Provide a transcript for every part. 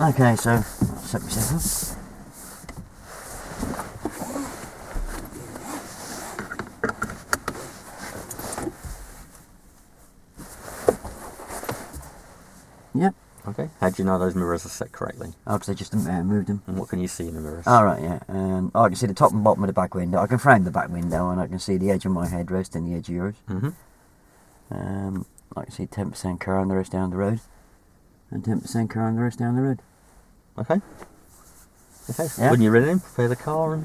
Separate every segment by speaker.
Speaker 1: Okay, so I'll set myself up. Yep.
Speaker 2: Okay. How do you know those mirrors are set correctly?
Speaker 1: Oh, because I just moved them.
Speaker 2: And what can you see in the mirrors?
Speaker 1: All right, yeah. I can see the top and bottom of the back window. I can frame the back window, and I can see the edge of my headrest and the edge of yours.
Speaker 2: Mm-hmm.
Speaker 1: I can see 10% car on the rest down the road, and 10% car on the rest down the road.
Speaker 2: Okay. Okay. So
Speaker 1: Yeah.
Speaker 2: when you're ready, prepare the car and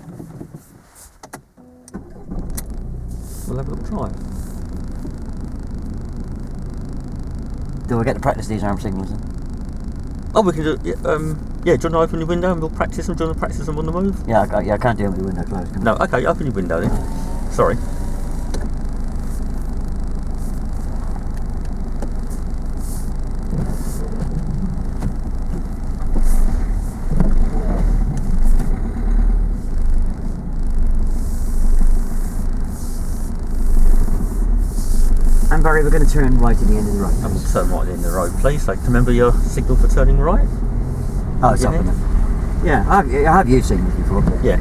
Speaker 2: we'll have a little drive.
Speaker 1: Do I get to practice these arm signals then?
Speaker 2: Oh, we can do. Yeah. Do you want to open your window and we'll practice them? Do you want to practice them on the move?
Speaker 1: Yeah, I can't do them with the window closed. Can I?
Speaker 2: No. Okay. Open your window then. Sorry.
Speaker 1: And Barry, we're going to turn right at the end of the road.
Speaker 2: And we'll turn right in the road, please. So remember your signal for turning right.
Speaker 1: Oh, it's
Speaker 2: Your
Speaker 1: up
Speaker 2: hand?
Speaker 1: enough. Yeah, I have used signals before.
Speaker 2: Yeah.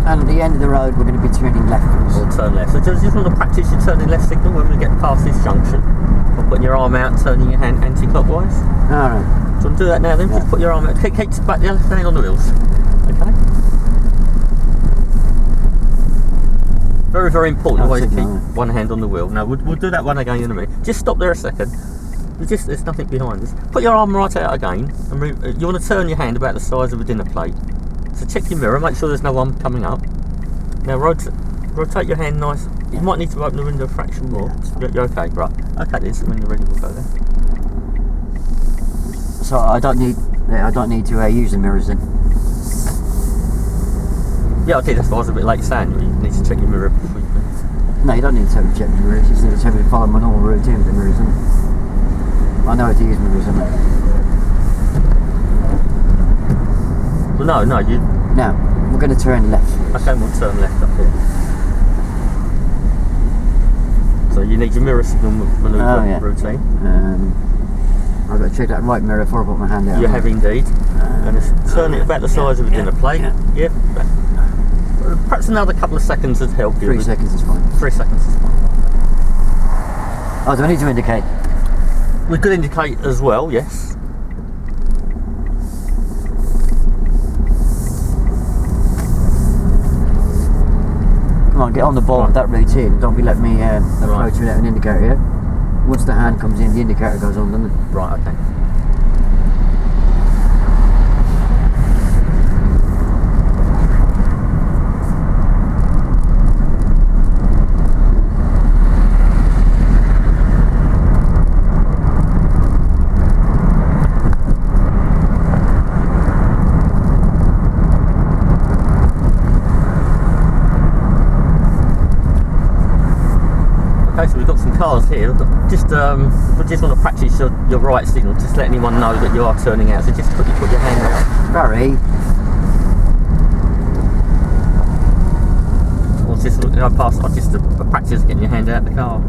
Speaker 1: And at the end of the road, we're going to be turning left.
Speaker 2: We'll turn left. So just want to practice your turning left signal when we get past this junction. Or putting your arm out, turning your hand anti-clockwise.
Speaker 1: All right.
Speaker 2: Do you want to do that now then?
Speaker 1: Yeah.
Speaker 2: Just put your arm out. Keep back the left hand on the wheels. Okay? Very, very important.
Speaker 1: I'll
Speaker 2: Always keep
Speaker 1: signal, yeah.
Speaker 2: one hand on the wheel. Now, we'll do that one again in a minute. Just stop there a second. There's nothing behind us. Put your arm right out again. And you want to turn your hand about the size of a dinner plate. So check your mirror, make sure there's no one coming up. Now rotate your hand nice. You might need to open the window a fraction more.
Speaker 1: Yeah,
Speaker 2: You're okay, right. Okay, then, so when you're ready we'll go there.
Speaker 1: So I don't need to use the mirrors then.
Speaker 2: Yeah, I did, that's why I was a bit late saying you need to check your mirror before you go.
Speaker 1: No, you don't need to check the mirrors. You just need to follow my normal routine with the mirrors. Isn't it? I know how to use mirrors, isn't it?
Speaker 2: Well, no, you...
Speaker 1: Now we're going to turn left.
Speaker 2: Okay, we'll turn left up here. So you need your mirror signal manoeuvre routine.
Speaker 1: I've got to check that right mirror before I put my hand out.
Speaker 2: You have indeed. And just turn it about the size of a dinner plate. Yeah. Perhaps another couple of seconds would help you.
Speaker 1: 3 seconds is fine.
Speaker 2: 3 seconds is fine.
Speaker 1: Oh, do I need to indicate?
Speaker 2: We could indicate as well, yes.
Speaker 1: Come on, get on the ball with that routine. Don't be letting me approach without an indicator, yeah? Once the hand comes in, the indicator goes on, doesn't it?
Speaker 2: Right, okay. Okay, so we've got some cars here. Just we just want to practice your right signal. Just let anyone know that you are turning out. So just quickly put your hand out.
Speaker 1: Barry,
Speaker 2: Or just I'll just practice getting your hand out of the car.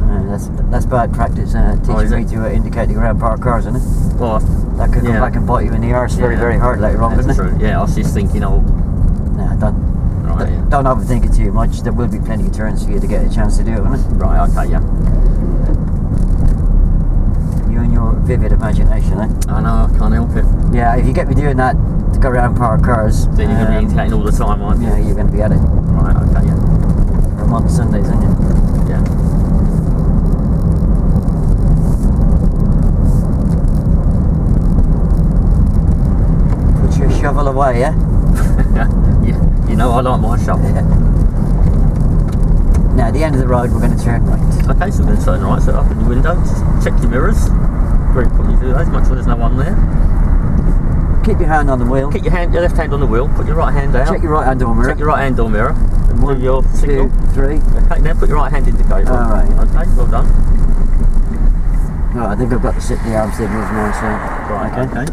Speaker 1: that's bad practice.
Speaker 2: is
Speaker 1: Teaching me
Speaker 2: it?
Speaker 1: to indicate the ground parked cars, isn't it?
Speaker 2: Well,
Speaker 1: That could come
Speaker 2: Yeah.
Speaker 1: back and bite you in the arse very,
Speaker 2: Yeah.
Speaker 1: very hard later on,
Speaker 2: that's
Speaker 1: doesn't it?
Speaker 2: true. Yeah, I was just thinking,
Speaker 1: Nah,
Speaker 2: right, yeah.
Speaker 1: don't overthink it too much. There will be plenty of turns for you to get a chance to do it, won't it?
Speaker 2: Right, okay, yeah.
Speaker 1: You and your vivid imagination, eh?
Speaker 2: I know, I can't help it.
Speaker 1: Yeah, if you get me doing that to go around parked cars,
Speaker 2: Then you're going to be indicating all the time, aren't you?
Speaker 1: yeah, you're going to be at it
Speaker 2: Right, okay, yeah.
Speaker 1: for a month of Sundays, aren't you?
Speaker 2: Yeah.
Speaker 1: Put your shovel away, yeah?
Speaker 2: You know I like my shovel.
Speaker 1: Yeah. Now, at the end of the road, we're going to turn right.
Speaker 2: Okay, so we're going to turn right, so open your window, just check your mirrors. Very important you do those, make sure there's no one there.
Speaker 1: Keep your hand on the wheel.
Speaker 2: Keep your left hand on the wheel, put your right hand out.
Speaker 1: Check your right hand door mirror.
Speaker 2: Check your right hand door mirror. And do your signal.
Speaker 1: 2, 3.
Speaker 2: Okay, now put your right hand indicator on.
Speaker 1: Alright.
Speaker 2: Okay, well done.
Speaker 1: Right, I think I've got the arm signals now, so...
Speaker 2: Right, okay.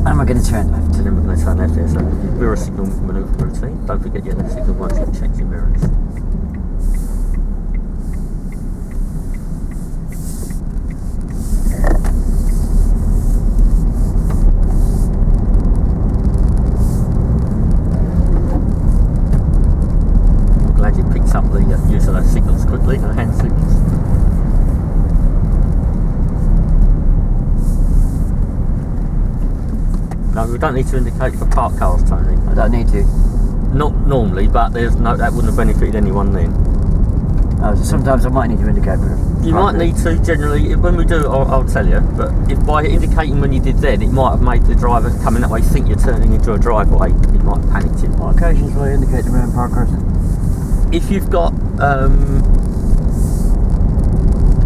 Speaker 1: And we're going to turn left.
Speaker 2: And then we're going to turn left here, so we're a signal manoeuvre routine. Don't forget your left signal once you've checked your mirrors. Glad you picked up the use of those signals quickly, the hand signals. No, we don't need to indicate for parked cars, Tony.
Speaker 1: I don't need to.
Speaker 2: Not normally, but there's no, that wouldn't have benefited anyone then.
Speaker 1: Oh, so sometimes I might need to indicate.
Speaker 2: You might need to generally, when we do, I'll tell you, but if by indicating when you did then, it might have made the driver coming that way think you're turning into a driveway. It might have panicked him.
Speaker 1: What occasions will I indicate the round park crossing?
Speaker 2: If you've got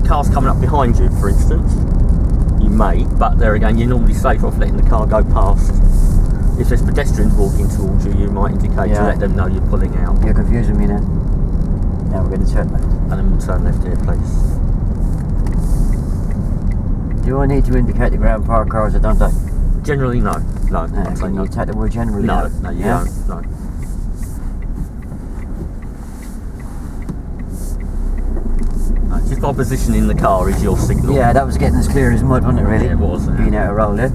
Speaker 2: cars coming up behind you, for instance, you may, but there again, you're normally safe off letting the car go past. If there's pedestrians walking towards you, you might indicate to let them know you're pulling out.
Speaker 1: You're confusing me now. Now we're going to turn left.
Speaker 2: And then we'll turn left here, please.
Speaker 1: Do I need to indicate the ground park cars or don't I?
Speaker 2: Generally, no. No. I'd say
Speaker 1: Can
Speaker 2: no.
Speaker 1: you take the word generally?
Speaker 2: No,
Speaker 1: out?
Speaker 2: no, you
Speaker 1: Yeah?
Speaker 2: don't. No. No, just by positioning the car is your signal.
Speaker 1: Yeah, that was getting as clear as mud, wasn't it, really?
Speaker 2: Yeah, it was.
Speaker 1: Being out of roll there.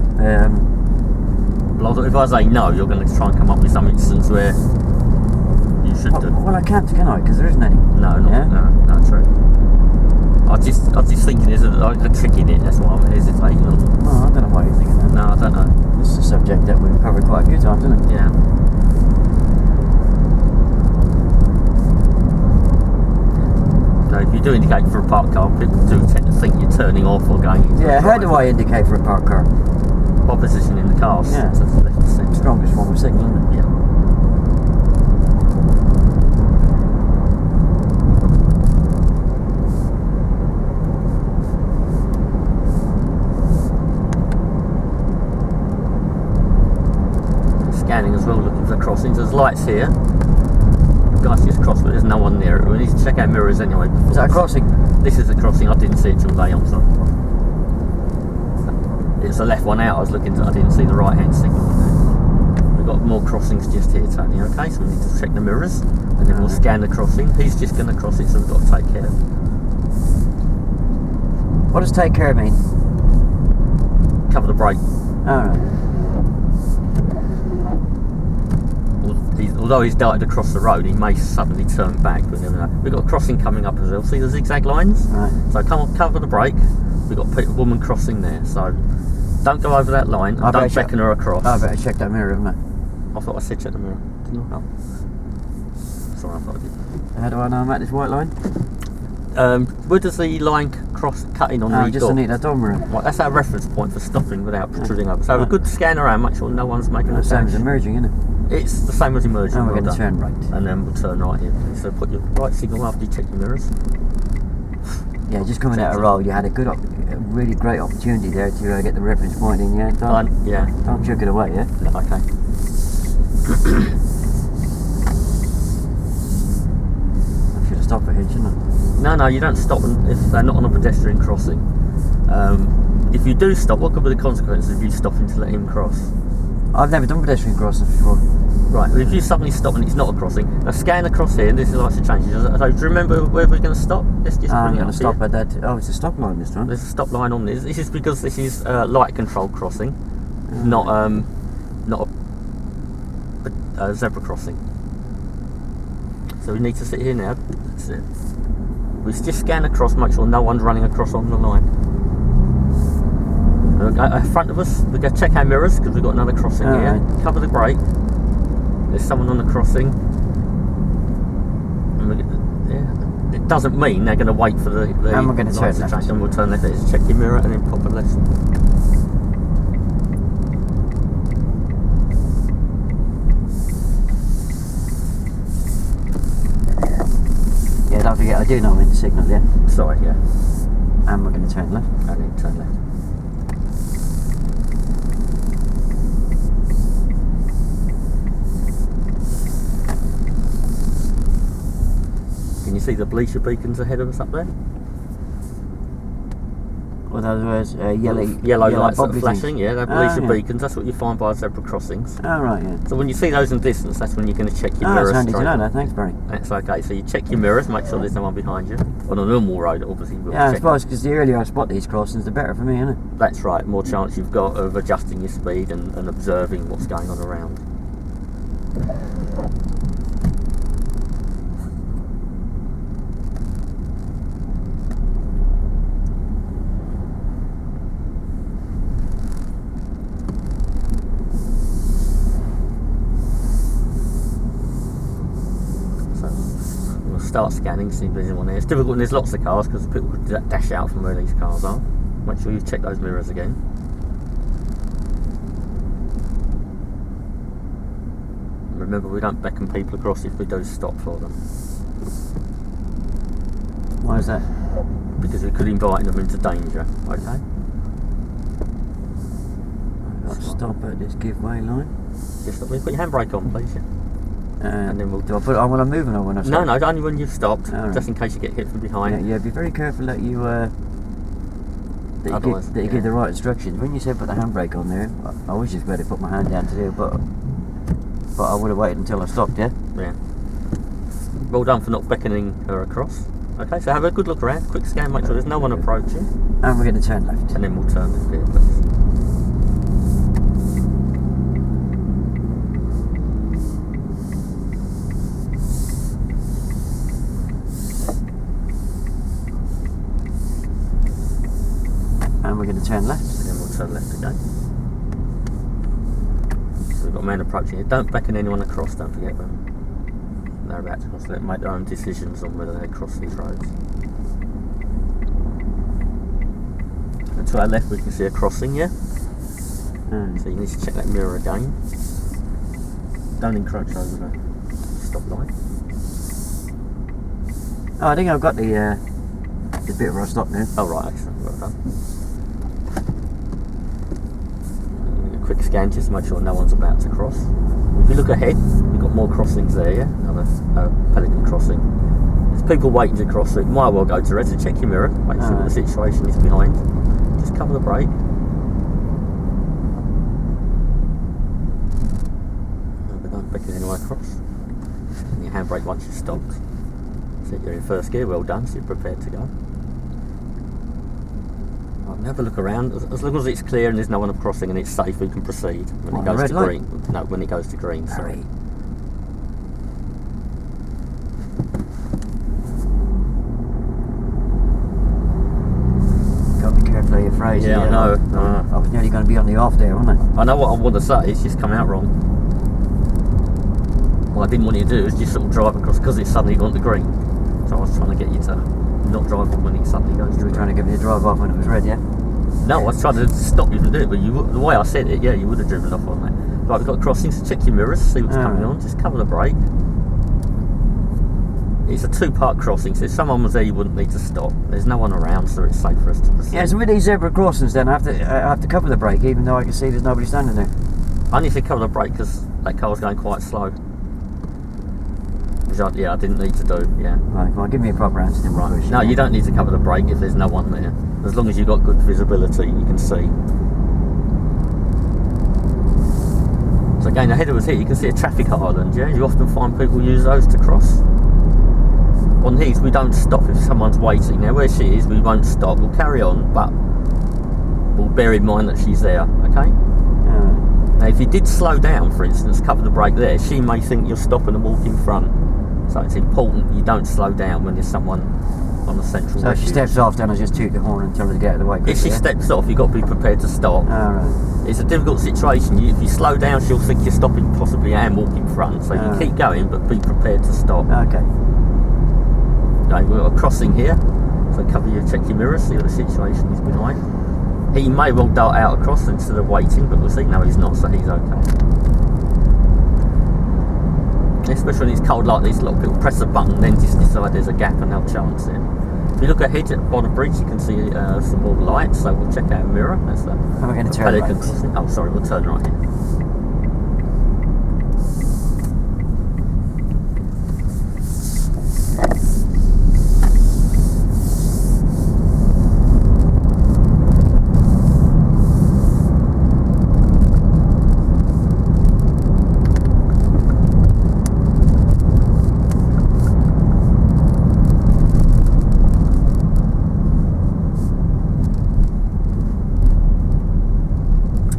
Speaker 2: Well, if I say no, you're going to try and come up with some instance where you should do.
Speaker 1: Well, I can't, can I? Because there isn't any.
Speaker 2: No, not,
Speaker 1: Yeah?
Speaker 2: no, true. I just thinking there's a trick in it, that's why I'm hesitating on.
Speaker 1: Oh, I don't know why you're thinking that.
Speaker 2: No, I don't know.
Speaker 1: This is a subject that we've covered quite a few times, isn't it?
Speaker 2: Yeah. So if you do indicate for a parked car, people do tend to think you're turning off or going into
Speaker 1: Yeah,
Speaker 2: a
Speaker 1: how do I
Speaker 2: driveway.
Speaker 1: indicate for a parked car?
Speaker 2: By positioning the cars
Speaker 1: Yeah.
Speaker 2: to the left and centre.
Speaker 1: Strongest form of signal, isn't it?
Speaker 2: Yeah. Scanning as well, looking for crossings. There's lights here. The guy's just crossed, but there's no one near it. We need to check our mirrors anyway.
Speaker 1: Is that a crossing?
Speaker 2: This is a crossing. I didn't see it till late on, so it's the left one out. I was looking. I didn't see the right hand signal on there. We've got more crossings just here, Tony. Okay, so we need to check the mirrors, and then we'll scan the crossing. He's just going to cross it, so we've got to take care.
Speaker 1: What does take care mean?
Speaker 2: Cover the brake.
Speaker 1: Alright.
Speaker 2: Although he's darted across the road, he may suddenly turn back. We never know. We've got a crossing coming up as well. See the zigzag lines?
Speaker 1: Right.
Speaker 2: So come on, cover the brake. We've got a woman crossing there, so don't go over that line. And don't beckon her across.
Speaker 1: I better check that mirror, haven't I?
Speaker 2: I thought I said check the mirror. Didn't I? Oh. Sorry, I thought I did.
Speaker 1: How do I know I'm at this white line?
Speaker 2: Where does the line cut in on the
Speaker 1: Just
Speaker 2: door?
Speaker 1: underneath that door mirror.
Speaker 2: Right, that's our reference point for stopping without protruding over. So have a good scan around, make sure no one's making a
Speaker 1: The same as
Speaker 2: dash.
Speaker 1: emerging, isn't it?
Speaker 2: It's the same as emerging.
Speaker 1: And we're
Speaker 2: well
Speaker 1: going to
Speaker 2: done.
Speaker 1: turn right.
Speaker 2: And then we'll turn right here. So put your right signal after you check your mirrors.
Speaker 1: Yeah, just coming out of roll, you had a really great opportunity there to get the reference point in, yeah?
Speaker 2: Yeah.
Speaker 1: Don't chuck it away, yeah?
Speaker 2: Okay.
Speaker 1: I should have stopped for here, shouldn't I?
Speaker 2: No, you don't stop them if they're not on a pedestrian crossing. If you do stop, what could be the consequences of you stopping to let him cross?
Speaker 1: I've never done pedestrian crossings before.
Speaker 2: Right, well, if you suddenly stop and it's not a crossing, now scan across here, and this is likely to change. So do you remember where we're going to stop? Let's just
Speaker 1: I'm
Speaker 2: bring it
Speaker 1: going
Speaker 2: up
Speaker 1: to stop
Speaker 2: here.
Speaker 1: at that. Oh, it's a stop line this time.
Speaker 2: There's a stop line on this. This is because this is light control crossing, not a zebra crossing. So we need to sit here now. That's it. We just scan across, make sure no one's running across on the line. In front of us, we're going to check our mirrors because we've got another crossing here.
Speaker 1: Right.
Speaker 2: Cover the brake. There's someone on the crossing. And it doesn't mean they're going to wait for the
Speaker 1: And we're going to turn
Speaker 2: lights
Speaker 1: left.
Speaker 2: change. And we'll turn left. Just check your mirror and then pop a left.
Speaker 1: I do know I'm in the signal, yeah.
Speaker 2: Sorry, yeah.
Speaker 1: And we're going to turn left.
Speaker 2: And then turn left. Can you see the bleacher beacons ahead of us up there?
Speaker 1: Or in other words, yellow
Speaker 2: lights that are
Speaker 1: bubbly
Speaker 2: flashing,
Speaker 1: things.
Speaker 2: yeah, they're bleacher
Speaker 1: yeah.
Speaker 2: beacons. That's what you find by zebra crossings.
Speaker 1: Oh, right, yeah.
Speaker 2: So when you see those in distance, that's when you're going to check your
Speaker 1: Oh,
Speaker 2: mirrors.
Speaker 1: that's handy to
Speaker 2: straight
Speaker 1: know
Speaker 2: on.
Speaker 1: that. Thanks, Barry.
Speaker 2: That's okay. So you check your mirrors, make sure there's no one behind you. On a normal road, obviously. We'll
Speaker 1: Yeah, I
Speaker 2: check
Speaker 1: suppose because the earlier I spot these crossings, the better for me, isn't it?
Speaker 2: That's right. More chance you've got of adjusting your speed and observing what's going on around. Start scanning, see if there's anyone there. It's difficult when there's lots of cars because people could dash out from where these cars are. Make sure you check those mirrors again. Remember, we don't beckon people across if we do stop for them.
Speaker 1: Why is that?
Speaker 2: Because we could invite them into danger, okay?
Speaker 1: I've got to stop at this giveaway line.
Speaker 2: Just put your handbrake on, please. Yeah. And then we'll
Speaker 1: do I put it on when I'm moving or when I stop?
Speaker 2: No, only when you've stopped,
Speaker 1: right.
Speaker 2: just in case you get hit from behind.
Speaker 1: Yeah, be very careful that you give the right instructions. When you said put the handbrake on there, I was just ready to put my hand down to do it, but I would have waited until I stopped, yeah?
Speaker 2: Yeah. Well done for not beckoning her across. Okay, so have a good look around, quick scan, make sure there's no one approaching.
Speaker 1: And we're going to turn left.
Speaker 2: And then we'll turn left here, please.
Speaker 1: And we're going to turn left.
Speaker 2: And then we'll turn left again. So we've got a man approaching here. Don't beckon anyone across, don't forget them. They're about to cross, let them make their own decisions on whether they cross these roads. And to our left we can see a crossing, yeah? So you need to check that mirror again. Don't encroach over the stop line.
Speaker 1: Oh, I think I've got the bit where I stopped now.
Speaker 2: Oh right, excellent, well done. A quick scan just to make sure no one's about to cross. If you look ahead, you've got more crossings there, yeah? Another Pelican crossing. There's people waiting to cross, so you might well go to red, so check your mirror, make sure the situation is behind. Just cover the brake. Remember, don't beckon anyone across. And your handbrake once you've stopped. So you're in first gear, well done, so you're prepared to go. Have a look around. As long as it's clear and there's no one crossing and it's safe, we can proceed. When it goes to green. No, when it goes to green. Sorry.
Speaker 1: Got to be careful how you phrase it.
Speaker 2: Yeah, I know.
Speaker 1: I was nearly going to be on the off there, wasn't I?
Speaker 2: I know what I want to say. It's just come out wrong. What I didn't want you to do is just sort of drive across because it's suddenly gone to green. So I was trying to get you to not drive on when it suddenly goes to green.
Speaker 1: You were trying to get me to drive off when it was red, yeah?
Speaker 2: No, I was trying to stop you from doing it, but the way I said it, yeah, you would have driven off on that. Right, we've got crossings, so check your mirrors, see what's coming on, just cover the brake. It's a two-part crossing, so if someone was there, you wouldn't need to stop. There's no one around, so it's safe for us to proceed.
Speaker 1: Yeah, so with these zebra crossings then, I have to cover the brake, even though I can see there's nobody standing there.
Speaker 2: I need to cover the brake because that car's going quite slow. Which I didn't need to do, yeah.
Speaker 1: Right, come on, give me a proper answer then.
Speaker 2: Right. No, you don't need to cover the brake if there's no one there. As long as you've got good visibility, you can see. So again, ahead of us here, you can see a traffic island, yeah? You often find people use those to cross. On these, we don't stop if someone's waiting. Now, where she is, we won't stop. We'll carry on, but we'll bear in mind that she's there, okay? Now, if you did slow down, for instance, cover the brake there, she may think you're stopping and walk in front. So it's important you don't slow down when there's someone on the central.
Speaker 1: So if she steps off, then I just toot the horn and tell her to get out of the way.
Speaker 2: If she steps off, you've got to be prepared to stop.
Speaker 1: Right.
Speaker 2: It's a difficult situation. If you slow down, she'll think you're stopping possibly and walk in front. So you keep going, but be prepared to stop.
Speaker 1: Okay.
Speaker 2: Okay, we've got a crossing here. So check your mirrors, see what the situation is behind. He may well dart out across instead of waiting, but we'll see. No, he's not, so he's okay. Especially when it's cold like this, a lot of people press a button then just decide there's a gap and they'll chance it. If you look ahead on the bridge, you can see some more lights, so we'll check our mirror. That's the
Speaker 1: And we're going to turn
Speaker 2: Pelican
Speaker 1: right.
Speaker 2: crossing. Oh, sorry, we'll turn right here.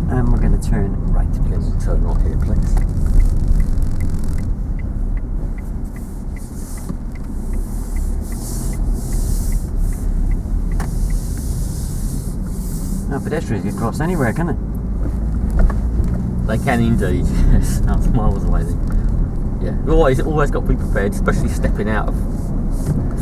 Speaker 1: And we're going to turn right,
Speaker 2: Yes,
Speaker 1: please.
Speaker 2: we'll turn right here, please.
Speaker 1: No, pedestrians can cross anywhere, can they?
Speaker 2: They can indeed, yes. That's miles away then. Yeah, you've always got to be prepared, especially stepping out of,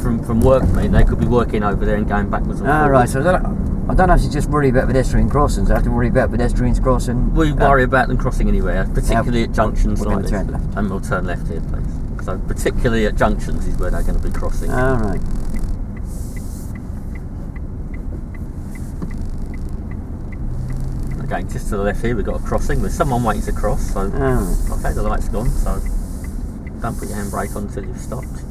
Speaker 2: from work. I mean, they could be working over there and going backwards and
Speaker 1: Ah,
Speaker 2: forwards.
Speaker 1: right, so I don't have to just worry about pedestrian crossings, I have to worry about pedestrians crossing.
Speaker 2: We worry about them crossing anywhere, particularly
Speaker 1: Yeah,
Speaker 2: at junctions
Speaker 1: we're
Speaker 2: like
Speaker 1: gonna
Speaker 2: this.
Speaker 1: turn left.
Speaker 2: And we'll turn left here, please. So particularly at junctions is where they're going to be crossing.
Speaker 1: All right.
Speaker 2: Again, just to the left here, we've got a crossing with someone waiting to cross. So
Speaker 1: All right.
Speaker 2: okay, the light's gone. So don't put your handbrake on until you've stopped.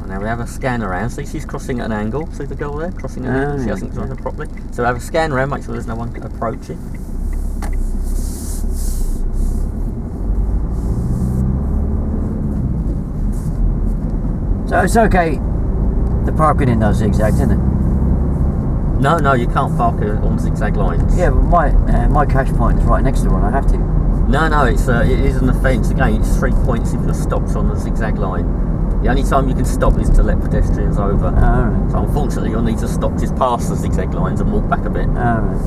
Speaker 2: And now we have a scan around. See, she's crossing at an angle. See the girl there crossing at an angle. She
Speaker 1: yeah,
Speaker 2: hasn't done
Speaker 1: yeah.
Speaker 2: it properly. So we have a scan around, make sure there's no one approaching.
Speaker 1: So it's okay, the parking in those zigzags, isn't it?
Speaker 2: No, you can't park on zigzag lines.
Speaker 1: Yeah, but my cash point is right next to one, I have to.
Speaker 2: No, it is an offence. Again, it's 3 points if you're stopped on the zigzag line. The only time you can stop is to let pedestrians over.
Speaker 1: Alright,
Speaker 2: So unfortunately, you'll need to stop just past the zigzag lines and walk back a bit.
Speaker 1: alright.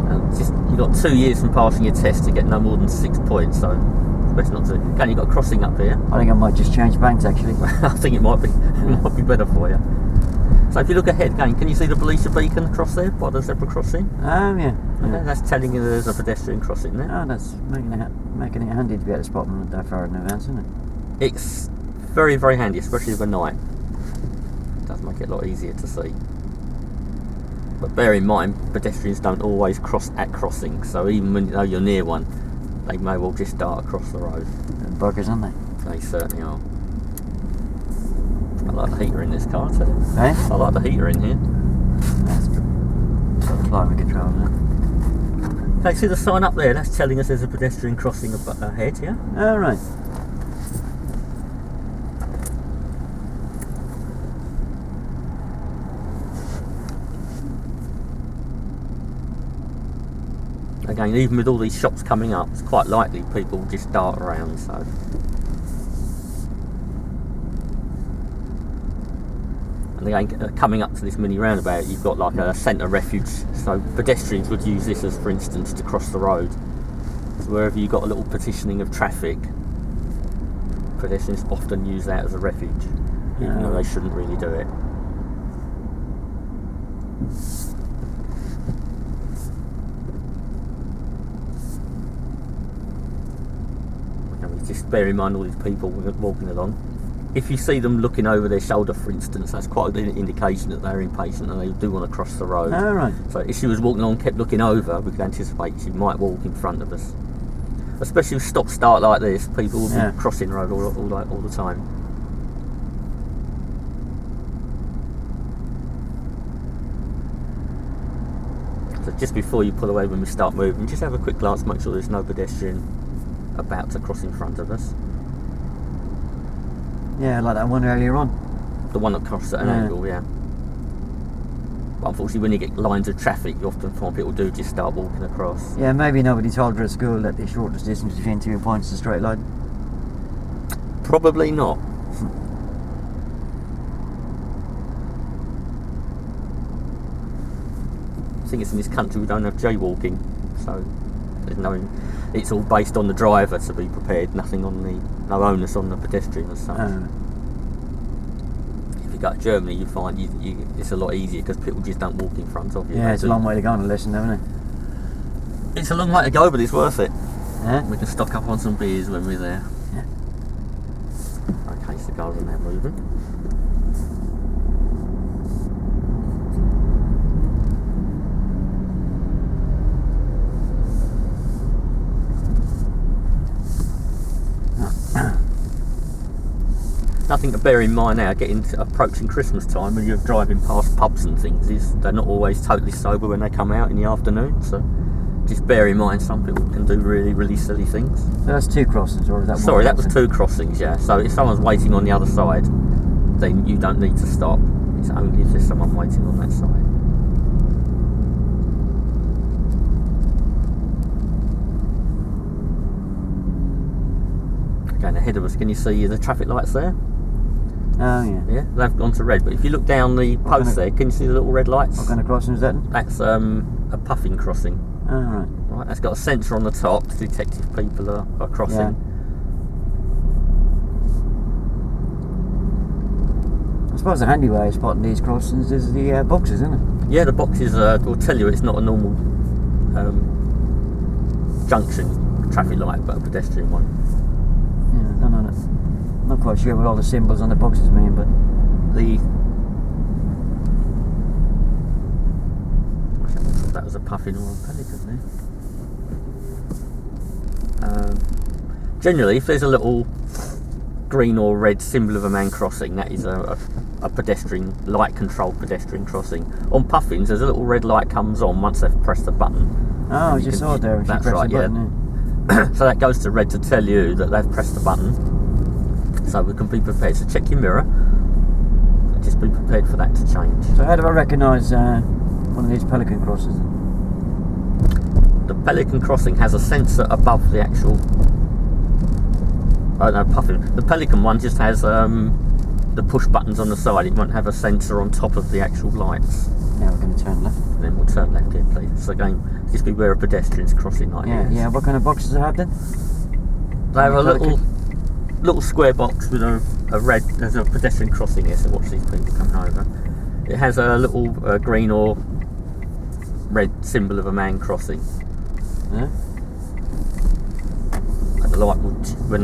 Speaker 2: And you've got 2 years from passing your test to get no more than 6 points. So it's best not to. Again, you've got a crossing up here.
Speaker 1: I think I might just change banks actually.
Speaker 2: I think it might be better for you. So if you look ahead again, can you see the Belisha beacon across there by the zebra crossing?
Speaker 1: Yeah.
Speaker 2: Okay, that's telling you there's a pedestrian crossing there.
Speaker 1: Oh, that's making it handy to be able to spot them that far in advance, isn't it?
Speaker 2: It's very, very handy, especially overnight. It does make it a lot easier to see. But bear in mind, pedestrians don't always cross at crossings, so even when you're near one, they may well just dart across the road.
Speaker 1: They're buggers, aren't they?
Speaker 2: They certainly are. I like the heater in this car too.
Speaker 1: Eh?
Speaker 2: I like the heater in here.
Speaker 1: That's got the climate control now.
Speaker 2: Okay, see the sign up there? That's telling us there's a pedestrian crossing ahead, yeah?
Speaker 1: Alright.
Speaker 2: Again, even with all these shops coming up, it's quite likely people will just dart around, so. And again, coming up to this mini roundabout, you've got like a centre refuge, so pedestrians would use this as, for instance, to cross the road. So wherever you've got a little partitioning of traffic, pedestrians often use that as a refuge, even though they shouldn't really do it. Just bear in mind all these people walking along. If you see them looking over their shoulder, for instance, that's quite an indication that they're impatient and they do want to cross the road.
Speaker 1: Alright.
Speaker 2: So if she was walking along, kept looking over, we could anticipate she might walk in front of us. Especially with stop-start like this, people will be crossing the road all the time. So just before you pull away when we start moving, just have a quick glance, make sure there's no pedestrian about to cross in front of us.
Speaker 1: Yeah, like that one earlier on.
Speaker 2: The one that crossed at an angle, yeah. But unfortunately, when you get lines of traffic, you often find people do just start walking across.
Speaker 1: Yeah, maybe nobody told her at school that the shortest distance between 2 points is a straight line.
Speaker 2: Probably not. I think it's in this country we don't have jaywalking, so there's no. It's all based on the driver to be prepared. Nothing on no onus on the pedestrian as such. If you go to Germany, you find it's a lot easier because people just don't walk in front of you.
Speaker 1: Yeah, it's a long way to go on a lesson, isn't it?
Speaker 2: It's a long way to go, but it's worth it.
Speaker 1: Yeah.
Speaker 2: We can stock up on some beers when we're there.
Speaker 1: Yeah.
Speaker 2: Okay, cigars are now moving. Nothing to bear in mind now, approaching Christmas time when you're driving past pubs and things, is they're not always totally sober when they come out in the afternoon. So just bear in mind, some people can do really, really silly things.
Speaker 1: So that's 2 crossings, or is that one?
Speaker 2: Sorry, that was
Speaker 1: crossing?
Speaker 2: 2 crossings, yeah. So if someone's waiting on the other side, then you don't need to stop. It's only if there's someone waiting on that side. Going ahead of us, can you see the traffic lights there?
Speaker 1: Oh yeah.
Speaker 2: Yeah, they've gone to red, but if you look down the post there, can you see the little red lights?
Speaker 1: What kind of crossing is that?
Speaker 2: That's a puffin crossing.
Speaker 1: Oh right.
Speaker 2: Right, that's got a sensor on the top to detect if people are crossing.
Speaker 1: Yeah. I suppose the handy way of spotting these crossings is the boxes, isn't it?
Speaker 2: Yeah, the boxes will tell you it's not a normal junction traffic light, but a pedestrian one.
Speaker 1: Yeah, I don't know. Not quite sure what all the symbols on the boxes mean, but
Speaker 2: that was a puffin or a pelican there. Generally, if there's a little green or red symbol of a man crossing, that is a pedestrian, light controlled pedestrian crossing. On puffins, there's a little red light comes on once they've pressed the button.
Speaker 1: oh, I just saw it there. If you
Speaker 2: That's
Speaker 1: press
Speaker 2: right,
Speaker 1: the button, yeah.
Speaker 2: So that goes to red to tell you that they've pressed the button. So we can be prepared. So check your mirror. And just be prepared for that to change.
Speaker 1: So how do I recognise one of these pelican crosses?
Speaker 2: The pelican crossing has a sensor above the actual. Oh no, puffin. The pelican one just has the push buttons on the side. It won't have a sensor on top of the actual lights.
Speaker 1: Yeah, we're going to turn left.
Speaker 2: And then we'll turn left here, please. So again, just beware of pedestrians crossing like
Speaker 1: Yeah,
Speaker 2: this.
Speaker 1: yeah. What kind of boxes do they have then?
Speaker 2: They have a
Speaker 1: Pelican?
Speaker 2: little square box with a red. There's a pedestrian crossing here, so watch these people coming over. It has a little green or red symbol of a man crossing.
Speaker 1: Yeah.
Speaker 2: And the light will when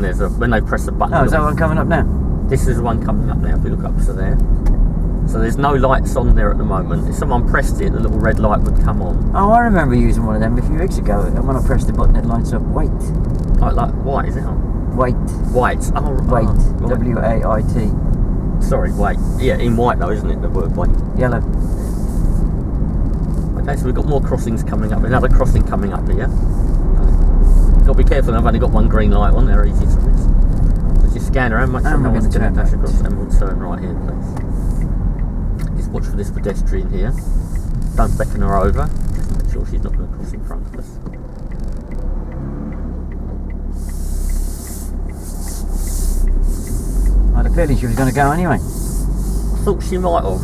Speaker 2: they press the button.
Speaker 1: Oh, is that one coming up now?
Speaker 2: This is the one coming up now. If you look up to there. So there's no lights on there at the moment. If someone pressed it, the little red light would come on.
Speaker 1: Oh, I remember using one of them a few weeks ago. And when I pressed the button, it lights up white.
Speaker 2: Like white, is it?
Speaker 1: White.
Speaker 2: White. Oh,
Speaker 1: Wait.
Speaker 2: right.
Speaker 1: W-A-I-T.
Speaker 2: Sorry, white. Yeah, in white though, isn't it? The word white.
Speaker 1: Yellow.
Speaker 2: Okay, so we've got more crossings coming up. Another crossing coming up here. Got to be careful. I've only got one green light on. They're easy to miss. So just scan around, make sure
Speaker 1: And
Speaker 2: no
Speaker 1: we're
Speaker 2: one's
Speaker 1: gonna
Speaker 2: going to
Speaker 1: turn
Speaker 2: dash
Speaker 1: right.
Speaker 2: across, and we'll turn right here, please. Just watch for this pedestrian here. Don't beckon her over. Just make sure she's not going to cross in front of us.
Speaker 1: I had a feeling she was going to go anyway.
Speaker 2: I thought she might have.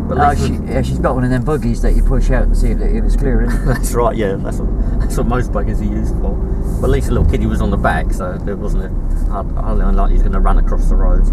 Speaker 2: But at least
Speaker 1: She's got one of them buggies that you push out and see if it's clear, isn't it?
Speaker 2: that's right, yeah. That's what most buggers are used for. But at least the little kiddie was on the back, so there wasn't hardly unlikely he's going to run across the road.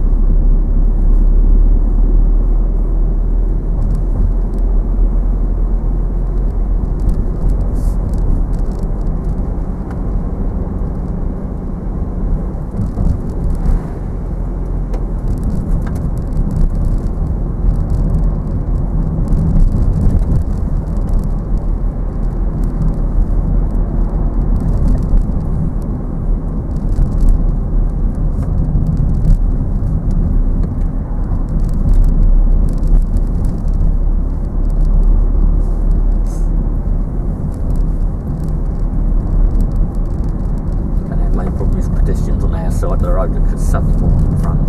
Speaker 2: Pedestrians on our side of the road that could suddenly walk in front.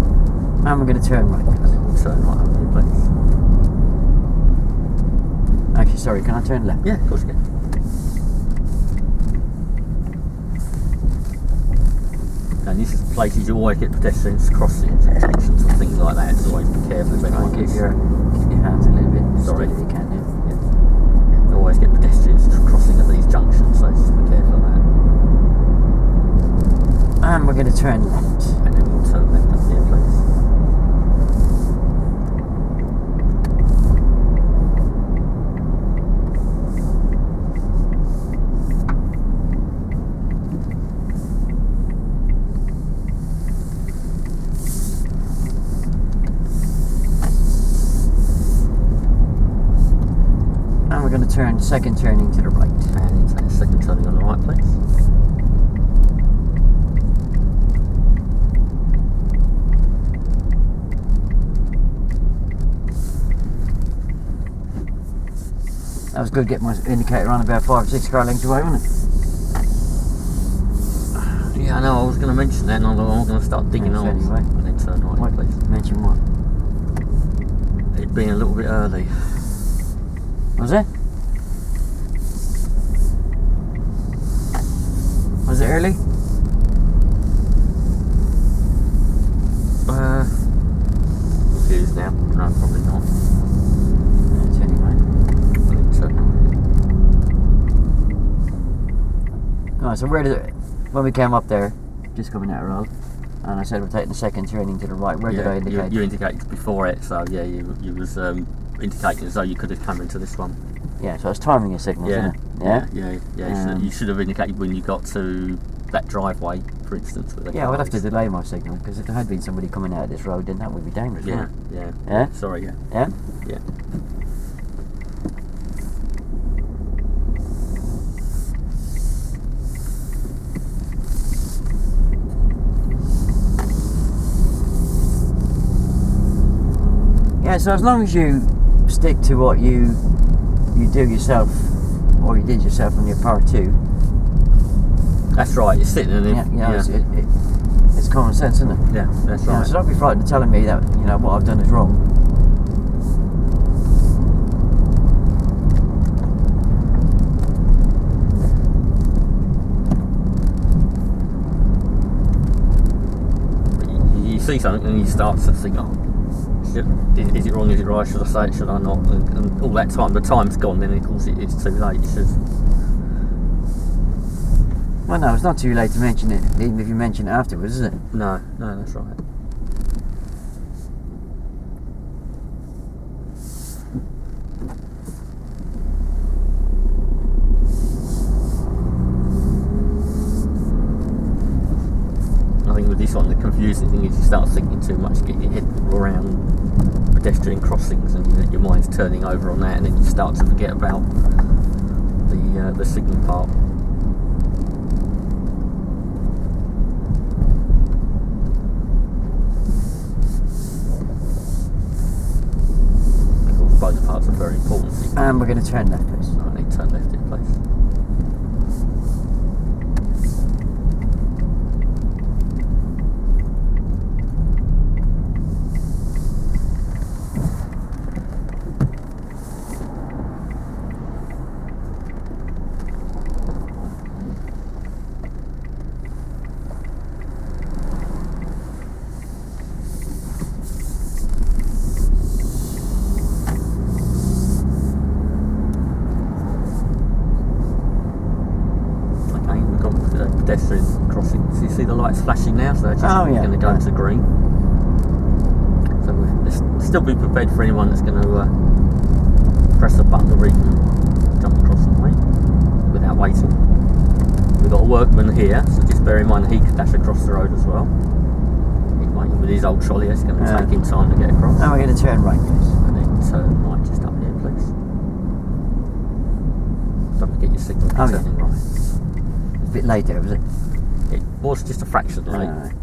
Speaker 1: And we're going to turn right.
Speaker 2: We'll turn right over here, please.
Speaker 1: Actually, sorry, can I turn left?
Speaker 2: Yeah, of course you can. And this is places you always get pedestrians crossings and junctions and things like that, so always be careful if anyone
Speaker 1: Keep
Speaker 2: gets...
Speaker 1: your hands a little bit
Speaker 2: Sorry.
Speaker 1: steady if you can, yeah.
Speaker 2: You always get pedestrians crossing at these junctions, so just be careful of that.
Speaker 1: And we're going to turn left.
Speaker 2: And then we'll turn left up here, please.
Speaker 1: going to turn second turning to the right.
Speaker 2: And take a second turning on the right, please.
Speaker 1: That was good getting my indicator on about 5 or 6 car lengths away, wasn't it?
Speaker 2: Yeah, I know, I was going to mention that, and I'm going to start digging holes.
Speaker 1: Anyway.
Speaker 2: And then turn right, please.
Speaker 1: Mention what?
Speaker 2: It being a little bit early.
Speaker 1: Was it? Was it early?
Speaker 2: Confused now. No, probably not.
Speaker 1: Yes, anyway. Alright, so when we came up there, just coming out of road, and I said we're taking the second turning to the right, where did I indicate?
Speaker 2: You indicated before it, so yeah, you was indicating as though you could have come into this one.
Speaker 1: Yeah, so it's timing a signal, isn't it?
Speaker 2: Yeah. You should have indicated when you got to that driveway, for instance. With the
Speaker 1: Yeah, I would have to
Speaker 2: cars.
Speaker 1: delay my signal, because if there had been somebody coming out of this road, then that would be dangerous,
Speaker 2: Yeah,
Speaker 1: wouldn't
Speaker 2: yeah.
Speaker 1: it? Yeah?
Speaker 2: Sorry, yeah.
Speaker 1: Yeah?
Speaker 2: Yeah.
Speaker 1: Yeah, so as long as you stick to what you do yourself, or you did yourself on your part 2,
Speaker 2: That's right, you're sitting in it.
Speaker 1: it's common sense, isn't it?
Speaker 2: Yeah, that's
Speaker 1: Yeah,
Speaker 2: right.
Speaker 1: so don't be frightened of telling me that, what I've done is wrong.
Speaker 2: You see something and you start to think, oh, is it wrong, is it right, should I say it, should I not? And all that time, the time's gone, then of course it's too late. It's just,
Speaker 1: Well, no, it's not too late to mention it, even if you mention it afterwards, is it?
Speaker 2: no, that's right. I think with this one, the confusing thing is you start thinking too much, get your head around pedestrian crossings, and your mind's turning over on that, and then you start to forget about the signal part. Of course, both parts are very important.
Speaker 1: And we're going to turn left, please.
Speaker 2: I need to turn left in place. Pedestrian crossings. You see the lights flashing now, so they're just going to go to green. So we'll still be prepared for anyone that's going to press the button or even jump across the way without waiting. We've got a workman here, so just bear in mind he could dash across the road as well. He's waiting with his old trolley, it's going to take him time to get across.
Speaker 1: Now we're going to turn right, please.
Speaker 2: And then turn right just up here, please. Don't forget your signal for turning right.
Speaker 1: A bit late there, was it?
Speaker 2: It was just a fraction late.
Speaker 1: Alright.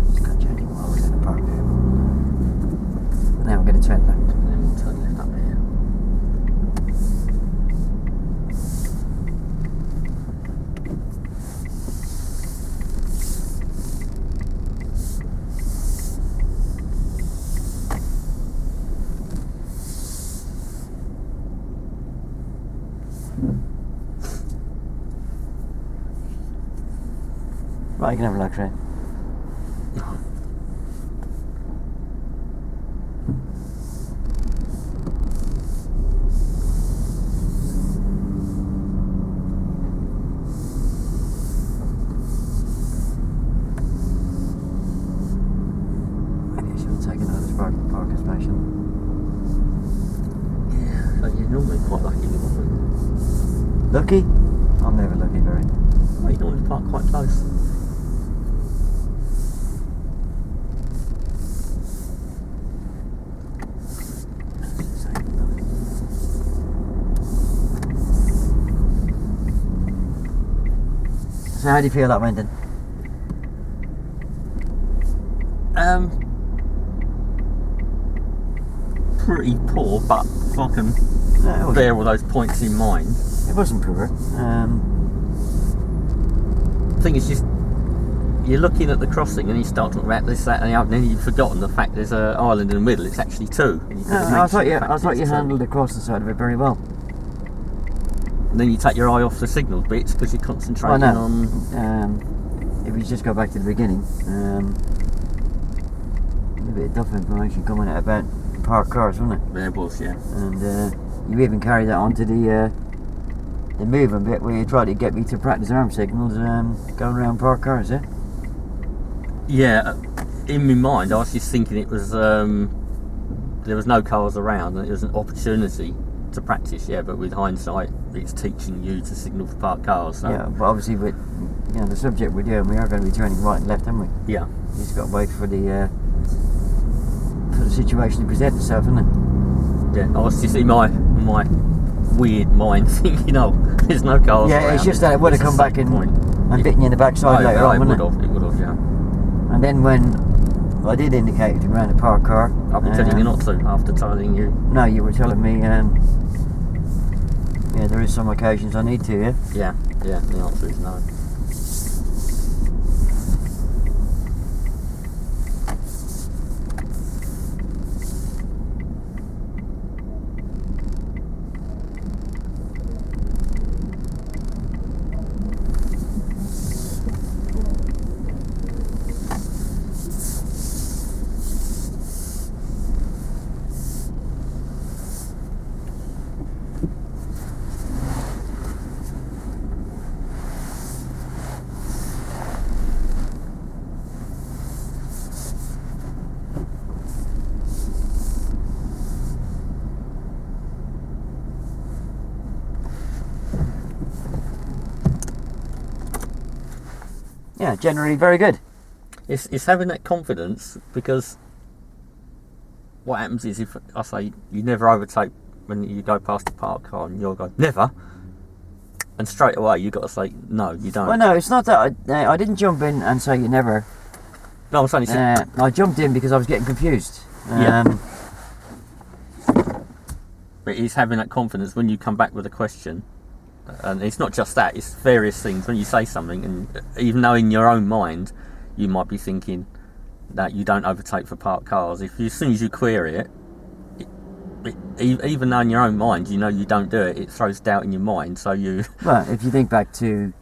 Speaker 1: Just got changing while we're in the park there. Now we're going to turn left.
Speaker 2: And then we'll turn left up here.
Speaker 1: Right, you can have a look, Ray. Maybe I should have taken out this parking space.
Speaker 2: So you normally quite lucky with them.
Speaker 1: Lucky? I'm never lucky, very.
Speaker 2: Well, you normally park quite close.
Speaker 1: So how do you feel that went then?
Speaker 2: Pretty poor, but if I can
Speaker 1: No,
Speaker 2: bear all those points in mind.
Speaker 1: it wasn't poor.
Speaker 2: The thing is, just you're looking at the crossing and you start talking about this, that, and the other, and then you've forgotten the fact there's an island in the middle. It's actually two. And you could have
Speaker 1: I thought
Speaker 2: mentioned
Speaker 1: you,
Speaker 2: the fact
Speaker 1: I thought
Speaker 2: it's
Speaker 1: you
Speaker 2: two.
Speaker 1: handled the crossing side of it very well.
Speaker 2: And then you take your eye off the signal bits because you're concentrating
Speaker 1: Well, no.
Speaker 2: on.
Speaker 1: If you just go back to the beginning, a bit of duff information coming out about parked cars, wasn't it?
Speaker 2: There was, yeah.
Speaker 1: And you even carried that onto the moving bit where you tried to get me to practice arm signals going around parked cars, yeah?
Speaker 2: Yeah, in my mind, I was just thinking it was there was no cars around and it was an opportunity to practice. Yeah, but with hindsight, it's teaching you to signal for parked cars. So.
Speaker 1: Yeah, but obviously with the subject we're doing, we are going to be turning right and left, aren't we?
Speaker 2: Yeah.
Speaker 1: You just got to wait for the situation to present itself, isn't it?
Speaker 2: Yeah. I was just in my weird mind thinking, oh, there's no cars around.
Speaker 1: Yeah, it's just that it would have
Speaker 2: It's a
Speaker 1: come back
Speaker 2: safe point.
Speaker 1: and bitten you in the backside later on,
Speaker 2: it
Speaker 1: wouldn't
Speaker 2: would have. It would have, yeah.
Speaker 1: And then when I did indicate to go around a parked car,
Speaker 2: I've been telling you not to after telling you.
Speaker 1: No, you were telling me, there is some occasions I need to, yeah?
Speaker 2: Yeah. Yeah. The answer is no.
Speaker 1: Yeah, generally very good.
Speaker 2: It's having that confidence, because what happens is, if I say you never overtake when you go past a parked car, and you'll go never, and straight away you got to say no, you don't.
Speaker 1: Well, no, it's not that I didn't jump in and say you never.
Speaker 2: No, I'm saying it's
Speaker 1: I jumped in because I was getting confused.
Speaker 2: Yeah. But it's having that confidence when you come back with a question, and it's not just that; it's various things. When you say something, and even though in your own mind you might be thinking that you don't overtake for parked cars, as soon as you query it, even though in your own mind you know you don't do it, it throws doubt in your mind. So you.
Speaker 1: Well, if you think back to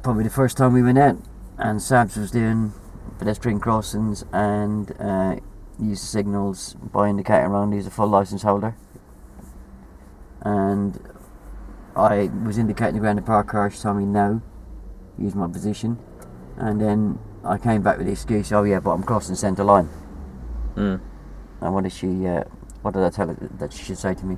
Speaker 1: probably the first time we went out, and Sabs was doing pedestrian crossings and used the signals by indicating around, he's a full licence holder, and I was indicating around the parked car. She told me no, use my position, and then I came back with the excuse, oh yeah, but I'm crossing centre line.
Speaker 2: Mm.
Speaker 1: And what did I tell her that she should say to me?